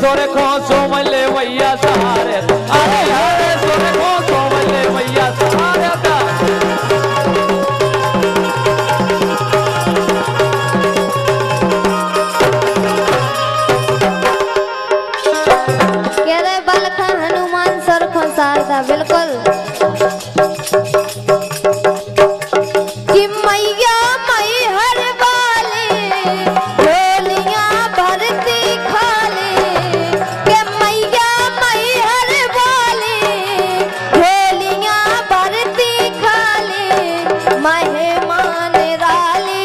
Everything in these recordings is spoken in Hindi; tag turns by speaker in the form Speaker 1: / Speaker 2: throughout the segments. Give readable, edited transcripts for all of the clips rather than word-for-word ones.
Speaker 1: सुरखो सोमले भैया सहारे अरे सुरखो सोमले भैया सहारे
Speaker 2: कह रहे बलखा हनुमान सुरखो शारदा बिल्कुल कि मैया मई हर वाले ढोलियां भरती खाले के मैया मई हर वाले ढोलियां भरती खाले मेहमान राले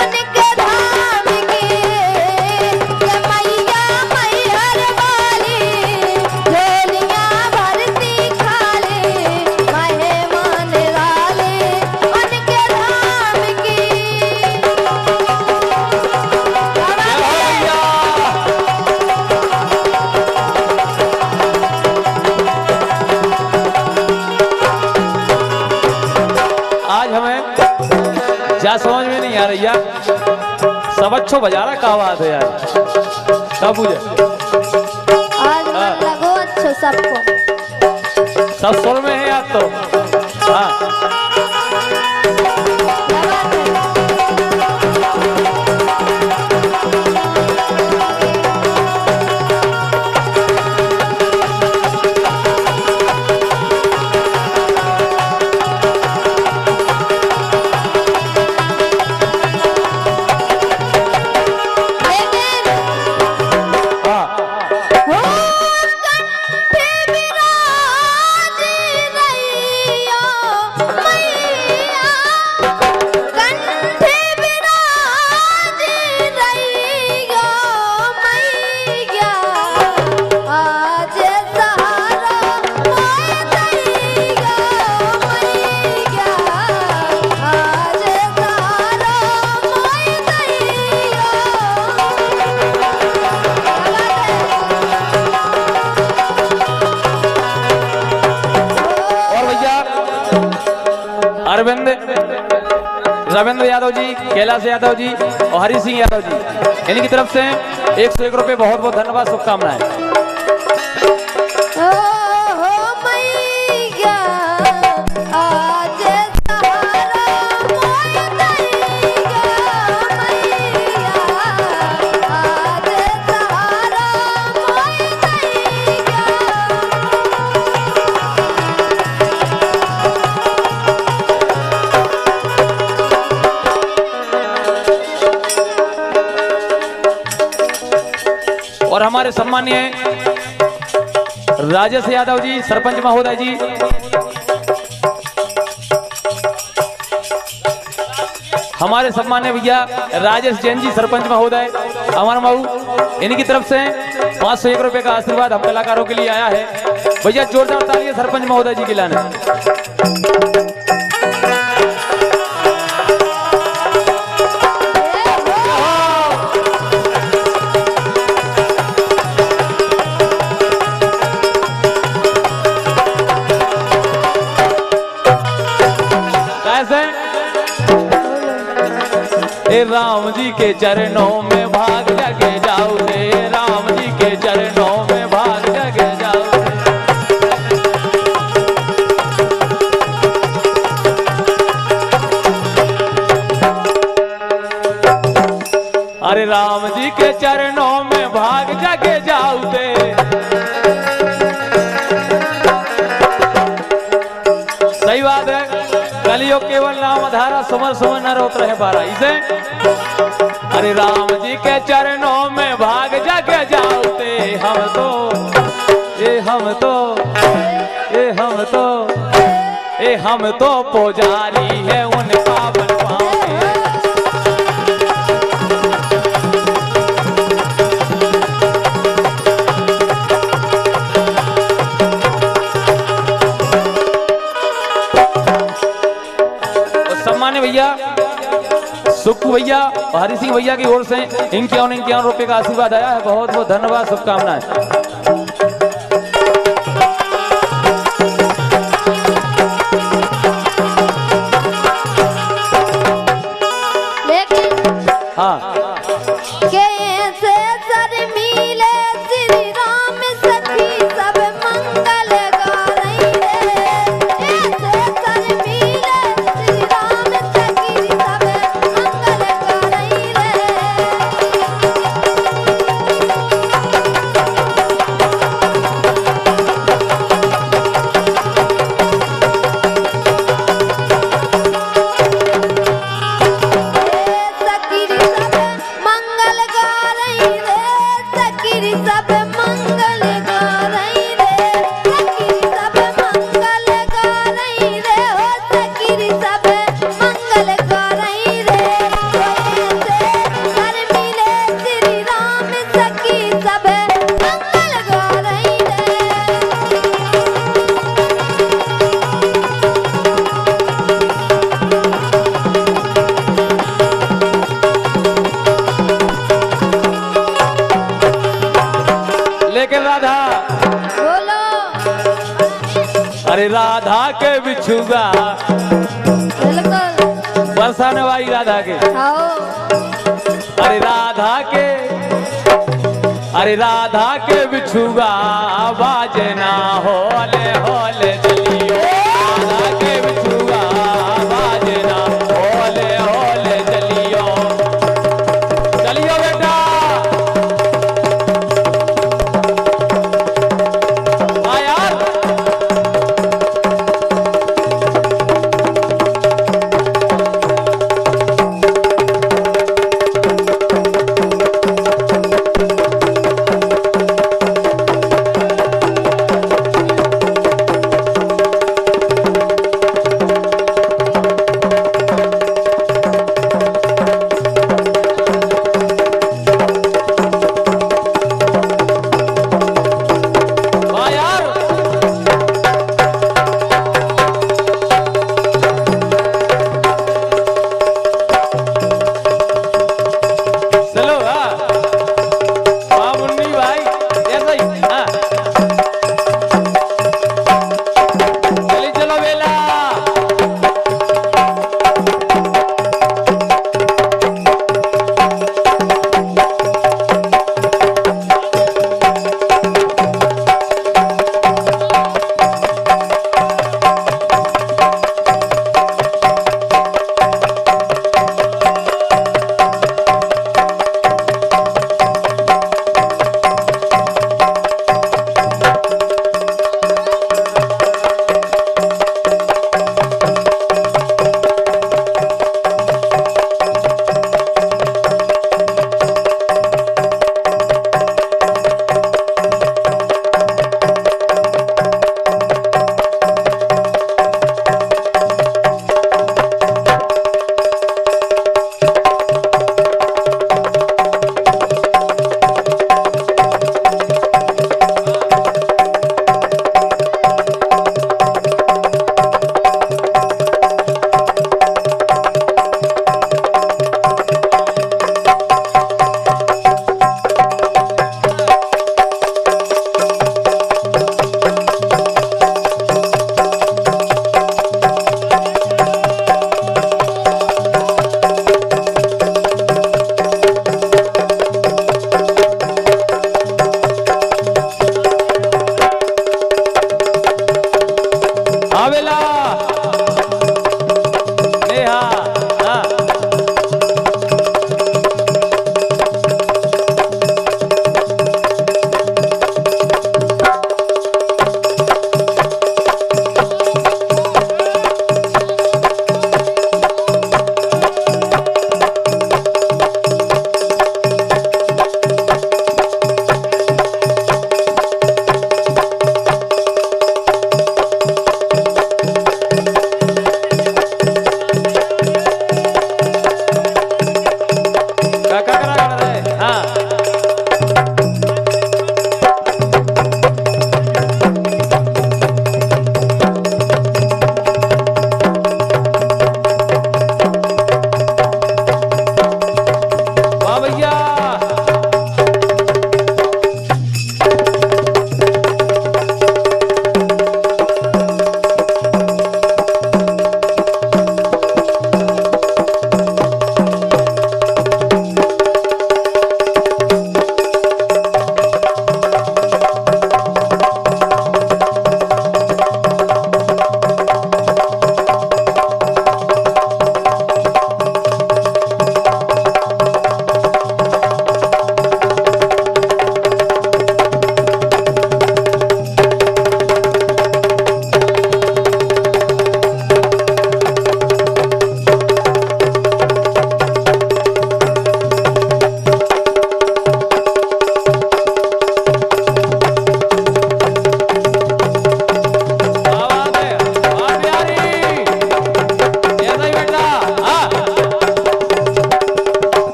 Speaker 2: उनके धाम के मैया मई हर वाले ढोलियां भरती खाले मेहमान राले उनके धाम की
Speaker 1: आज हमें क्या समझ में नहीं आ रही यार, सब अच्छो बजा रहा का बात है यार, सब मुझे
Speaker 2: आज मन लगो अच्छो सबको
Speaker 1: सब सुर में है यार तो हाँ। रविंद्र यादव जी, कैलाश यादव जी और हरि सिंह यादव जी इनकी तरफ से 101 रुपए बहुत बहुत धन्यवाद, शुभकामनाएं। और हमारे सम्मानीय राजेश यादव जी सरपंच महोदय जी, हमारे सम्मानीय भैया राजेश जैन जी सरपंच महोदय अमर मऊ, इनकी तरफ से 501 रुपए का आशीर्वाद हम कलाकारों के लिए आया है। भैया जोरदार तालियां सरपंच महोदय जी के लाने। राम जी के चरणों में भाग लगे जाओ रे, राम जी के चरणों में भाग लगे जाओ अरे राम जी के चरणों में भाग जगे जाओ दे। सही बात है, कलियुग केवल नाम धारा सुमर सुमर न रोत रहे बारा इसे। अरे राम जी के चरणों में भाग जग जाते हम तो ये हम तो ये हम तो ये हम तो पुजारी है उन पावन पाँव के। सम्मान्य भैया सुक्कू भैया और हरि सिंह भैया की ओर से 51 रुपए का आशीर्वाद आया है, बहुत बहुत धन्यवाद, शुभकामनाएं।
Speaker 2: लेकिन
Speaker 1: हाँ
Speaker 2: कैसे सखीरी सब मंगल गारई रे, सखीरी सब मंगल गारई रे, हो सखीरी सब मंगल गारई रे। हर मिले श्री राम सखी सब मंगल गारई रे।
Speaker 1: लेकिन राधा,
Speaker 2: बोलो
Speaker 1: अरे राधा के बिछुगा
Speaker 2: बिल्कुल
Speaker 1: बरसाने वाली राधा के,
Speaker 2: आओ
Speaker 1: अरे राधा के, अरे राधा के बिछुगा बाजना होले होले चलियो, राधा के बिछुगा बाजना होले होले चलियो, चलियो बेटा हाँ यार।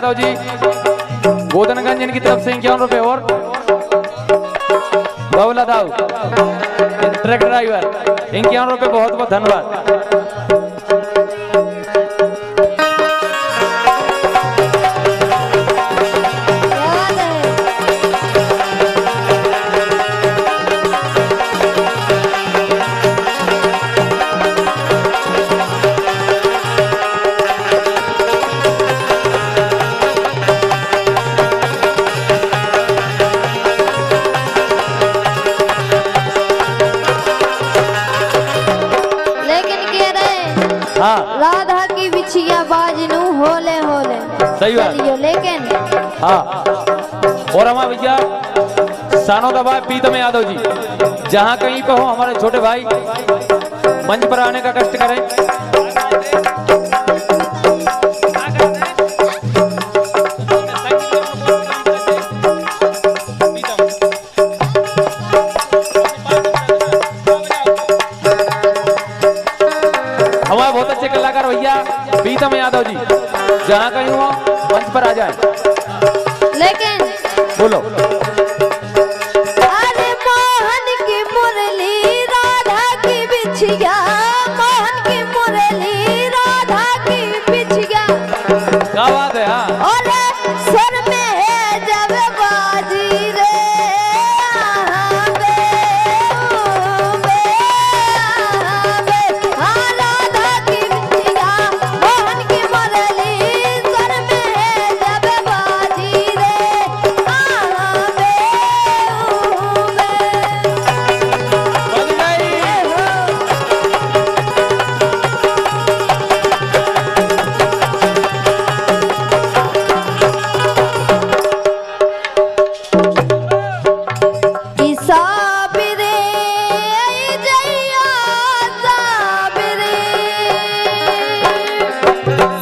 Speaker 1: यादव जी गोदनगंज इनकी तरफ से 51 रुपए और बबला दाऊ ट्रक ड्राइवर 51 रुपए, बहुत बहुत धन्यवाद।
Speaker 2: राधा की बिछिया बाजनू होले होले
Speaker 1: सही बात
Speaker 2: चलियो लेकिन
Speaker 1: हाँ। और हमारे भैया सानो दबा पीतम यादव जी, जहाँ कहीं पे हो हमारे छोटे भाई मंच पर आने का कष्ट करें। हमारे बहुत अच्छे कलाकार भैया पीतम यादव जी, जहाँ कहीं हो मंच पर आ जाए।
Speaker 2: लेकिन
Speaker 1: बोलो
Speaker 2: अरे मोहन की मुरली राधा की बिछिया, मोहन की मुरली राधा की बिछिया,
Speaker 1: क्या बात है। हाँ
Speaker 2: और सर में है जब बाजी रे हाँ बे, हाँ राधा की बिछिया मोहन की मुरली सर में है जब बाजी रे हाँ बे,
Speaker 1: बन गई।
Speaker 2: साबिरे आई जइया साबिरे,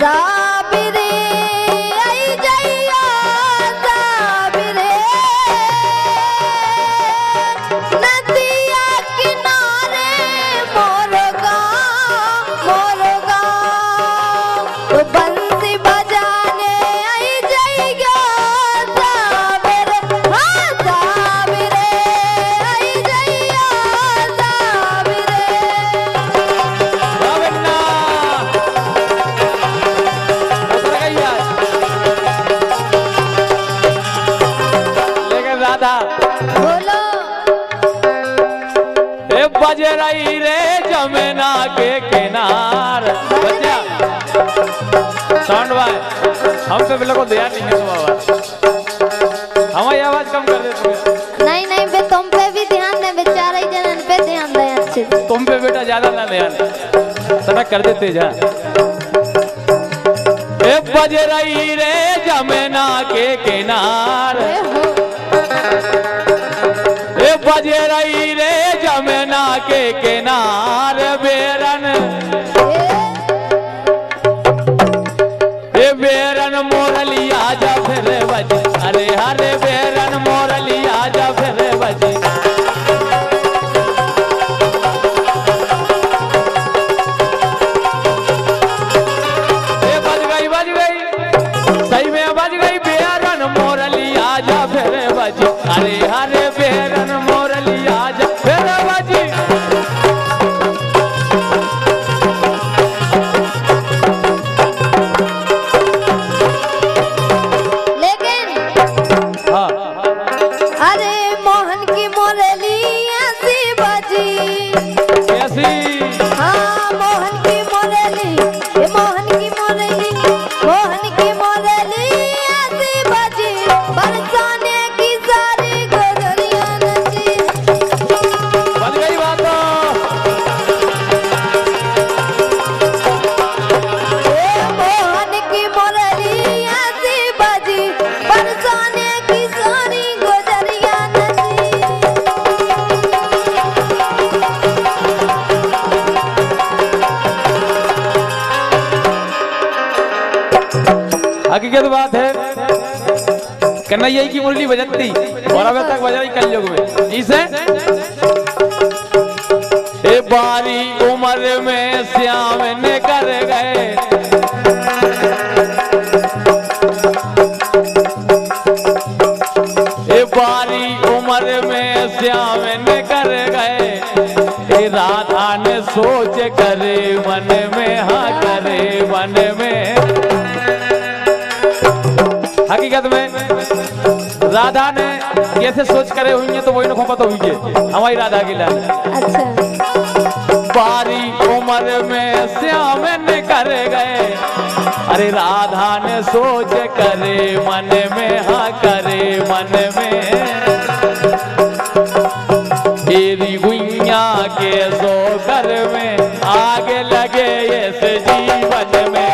Speaker 2: साबिरे आई जइया साबिरे, नदिया किनारे मोर गाँव बंसी बजाने आई जइया साबिरे, हाँ साबिरे आई जइया साबिरे।
Speaker 1: गोविंदा उतर गई आज। लेकिन राधा
Speaker 2: बोलो
Speaker 1: ए बज रही रे जमुना के किनार। बच्चा साउंड भाई हम पे बिल्कुल ध्यान नहीं है बाबा, हमारी आवाज कम कर दे तुम्हें।
Speaker 2: नहीं नहीं बे तुम पे भी ध्यान दे, बेचारे जनन पे ध्यान दे अच्छे से।
Speaker 1: तुम पे बेटा ज्यादा ना ध्यान सनक कर देते जा। ए बज रही रे जमुना के किनार, ए बज रही रे जमुना के किनार बेरन, ए बेरन मोरलिया जा फिर बज, अरे हरे बेरन मोरलिया जा फिर बज। ए बज गई सही में बज गई बेरन मोरलिया जा फिर बज, अरे हरे बेरन मोरलिया जा फिर बज।
Speaker 2: लेकिन
Speaker 1: हाँ
Speaker 2: अरे मोहन की मुरली ऐसी बजी,
Speaker 1: कैसी
Speaker 2: हाँ मोहन की मुरली, ये मोहन की मुरली, मोहन की मुरली ऐसी बजी, बरसाने की सारी गोदरियां नची।
Speaker 1: बन गई बात।
Speaker 2: ये मोहन की मुरली ऐसी बजी, बरसाने की सारी गोदरियां नची।
Speaker 1: हकीकत बात है कन्हैया की मुरली बजती और अब तक बजाई कलयुग में इसे। ए बारी उम्र में श्याम ने कर गए, बारी उम्र में श्याम ने कर गए, हे राधा ने सोच करे मन में, हाँ करे मन में। हकीकत में राधा ने कैसे सोच करे हुई है तो वही ना पता हुई है हमारी राधा की लाल।
Speaker 2: अच्छा
Speaker 1: बारी उम्र में श्याम ने कर गए, अरे राधा ने सोच करे मन में, हाँ करे मन में। तेरी गुइया के सो घर में आग लगे इस जीवन में।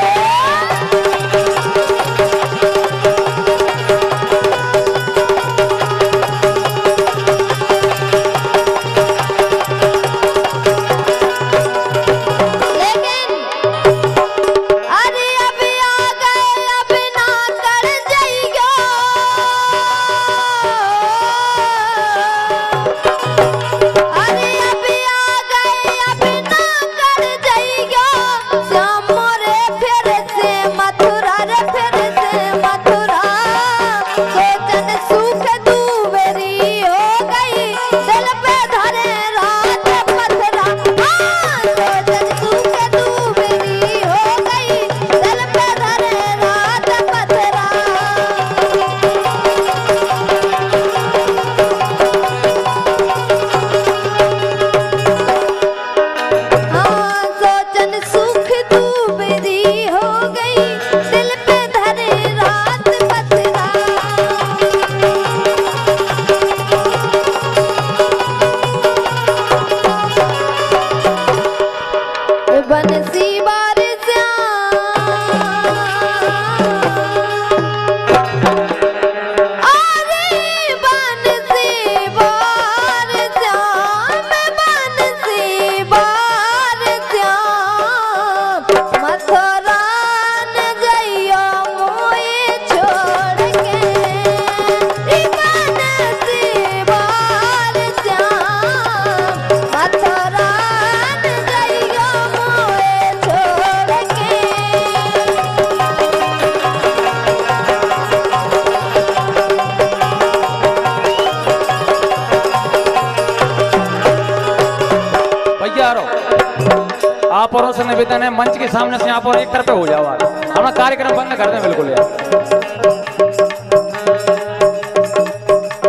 Speaker 1: आप और से निवेदन है मंच के सामने से आप और एक तरफ हो जाओ, हमारा कार्यक्रम बंद कर दें बिल्कुल यार।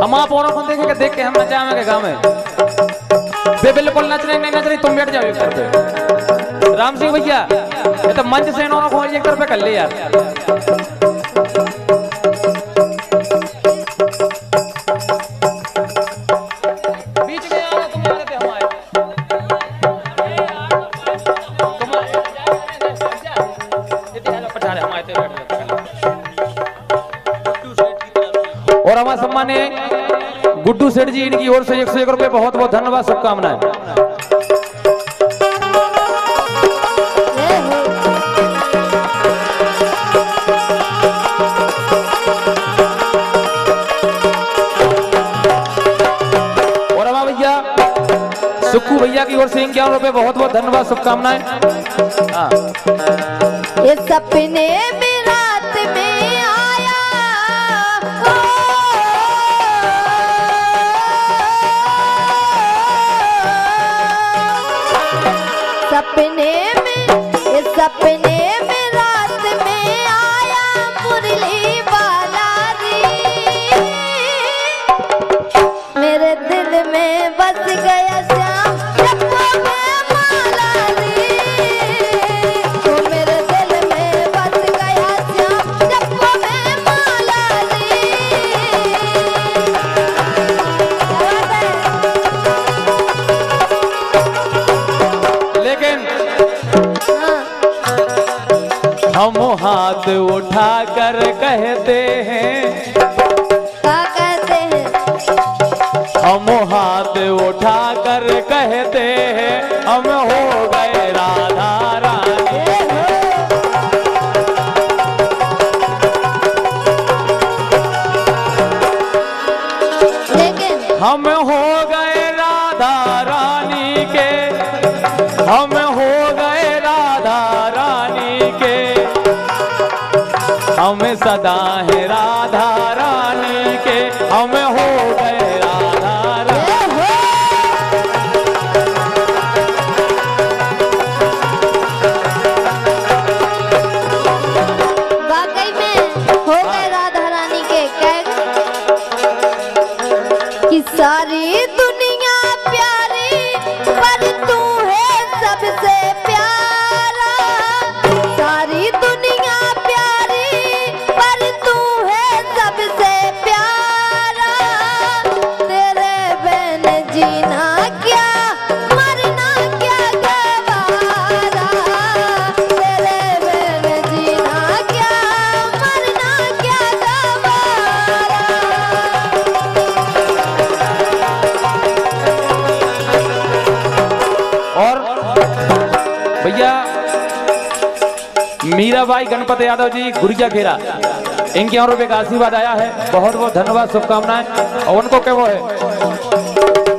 Speaker 1: हम आप औरों को देखेंगे, देख के हम नचाएंगे गाँव में, वे बिल्कुल नच रहे नहीं नच रही, तुम बैठ जाओ एक तरफ। राम सिंह भैया ये तो मंच से इन्होंने को एक तरफ कर ले यार। और हमारे सम्मानीय गुड्डू सेठ जी, इनकी ओर से 101 रुपए बहुत बहुत धन्यवाद, शुभकामनाएं। और हमारे भैया सुक्कू भैया की ओर से 51 रुपए बहुत बहुत धन्यवाद, शुभकामनाएं।
Speaker 2: ये सपने में रात में आया, सपने में, ये सपने में रात में आया मुरली वाला रे, मेरे दिल में बस गया श्याम जप्पो में माला रे, तो मेरे दिल में बस गया श्याम जप्पो में माला रे।
Speaker 1: लेकिन
Speaker 2: हाँ।
Speaker 1: हम हाथ उठा कर कहते हैं,
Speaker 2: क्या कहते हैं?
Speaker 1: हम हाथ उठा कर कहते हैं, हम हो गए राधा रानी।
Speaker 2: लेकिन
Speaker 1: हम हो गए राधा रानी के, हम हो गए राधा रानी के, हम सदा है राधा रानी के, हम हो
Speaker 2: सारी दुनिया प्यारी पर तू है सबसे प्यारा। सारी दुनिया प्यारी पर तू है सबसे प्यारा। तेरे बिन जीना क्या मरना क्या गवारा। तेरे बिन जीना क्या मरना क्या गवारा।
Speaker 1: और भैया मीराबाई गणपत यादव जी गुड़िया खेरा, इनके और रुपये का आशीर्वाद आया है, बहुत बहुत धन्यवाद, शुभकामनाएं। और उनको क्या वो है,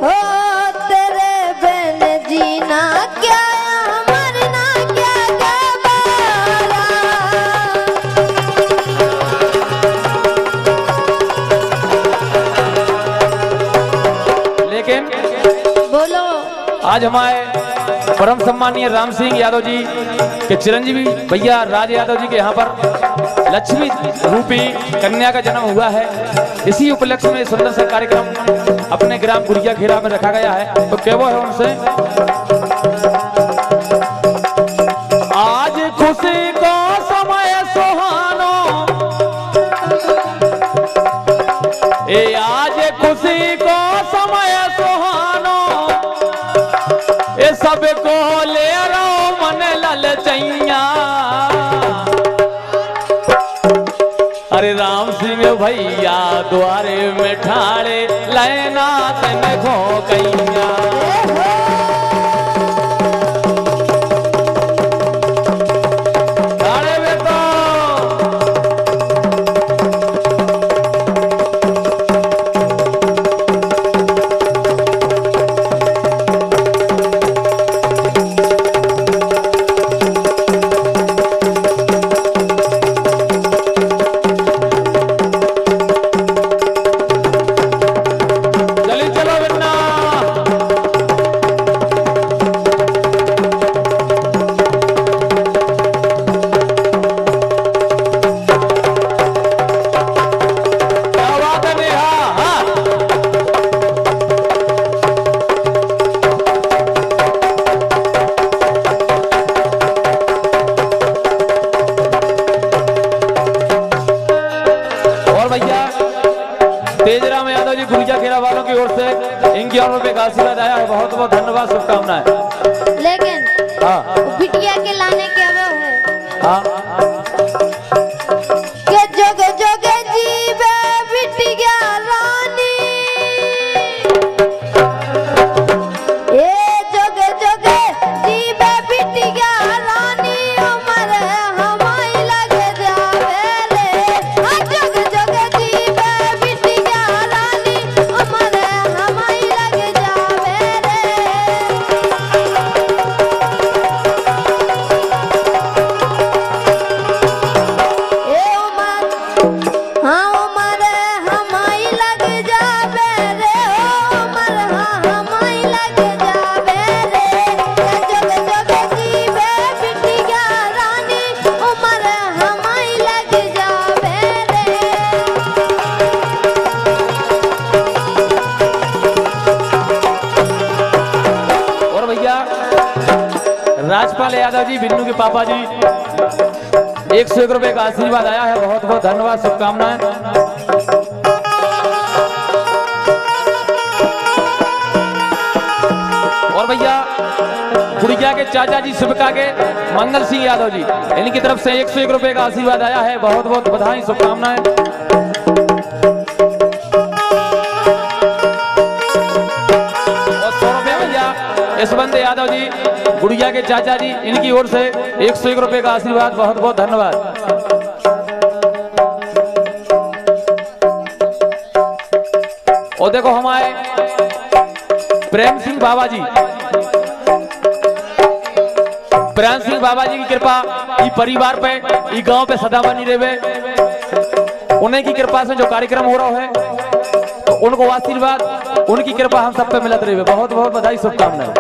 Speaker 2: हो तेरे बिन जीना क्या मरना क्या गवारा।
Speaker 1: लेकिन
Speaker 2: बोलो
Speaker 1: आज हमारे परम सम्मानीय राम सिंह यादव जी के चिरंजीवी भैया राज यादव जी के यहाँ पर लक्ष्मी रूपी कन्या का जन्म हुआ है। इसी उपलक्ष्य में सुंदर सा कार्यक्रम अपने ग्राम गुड़िया खेरा में रखा गया है। तो क्या वो है उनसे, आज खुशी को समय सुहानो, आज खुशी को समय सुहानो, सबको ले रहो मन ललचैया। अरे राम सिंह भैया द्वारे में ठाड़े लैना तन खो कैया। तेजराम यादव जी गुड़िया खेरा वालों की ओर से इनकी और रुपये का आशीर्वाद आया है, बहुत बहुत धन्यवाद, शुभकामनाएं।
Speaker 2: लेकिन
Speaker 1: हाँ
Speaker 2: बिटिया के लाने के वो है
Speaker 1: हाँ
Speaker 2: के जोग जोग जीवे बिटिया रानी। ए जोग जोग जीवे बिटिया रानी उमर हमारी लग जावे रे। जोग जोग जीवे बिटिया रानी उमर हमारी लग जावे रे। हाँ उमर हमारी लग जावे रे। उमर हमारी लग जावे रे। जग जग जीवे बिटिया रानी उमर हमारी लग जावे रे।
Speaker 1: और भैया राजपाल यादव जी बिन्नू के पापा जी 101 रुपये का आशीर्वाद आया है, बहुत बहुत धन्यवाद, शुभकामनाएं। और भैया गुड़िया के चाचा जी शिवका के मंगल सिंह यादव जी, इनकी तरफ से 101 रुपये का आशीर्वाद आया है, बहुत बहुत बधाई, शुभकामनाएं। और 100 रुपये भैया यशवंत यादव जी गुड़िया के चाचा जी, इनकी ओर से 101 रुपये का आशीर्वाद, बहुत बहुत धन्यवाद। और देखो हमारे प्रेम सिंह बाबा जी, प्रेम सिंह बाबा जी की कृपा ई परिवार पे, ई गांव पे सदा बनी रहे। उन्हीं की कृपा से जो कार्यक्रम हो रहा है, तो उनको आशीर्वाद, उनकी कृपा हम सब पे मिलत रहे। बहुत बहुत बधाई, शुभकामनाएं।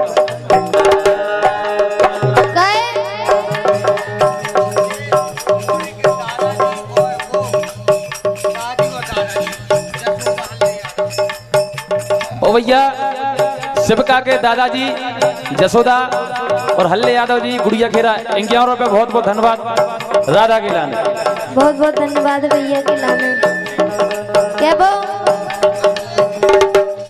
Speaker 1: ओ भैया शिवका के दादाजी जसोदा और हल्ले यादव जी गुड़िया खेरा, इनके और पे बहुत बहुत धन्यवाद। राधा के लाने
Speaker 2: बहुत बहुत धन्यवाद भैया के लाने। क्या वो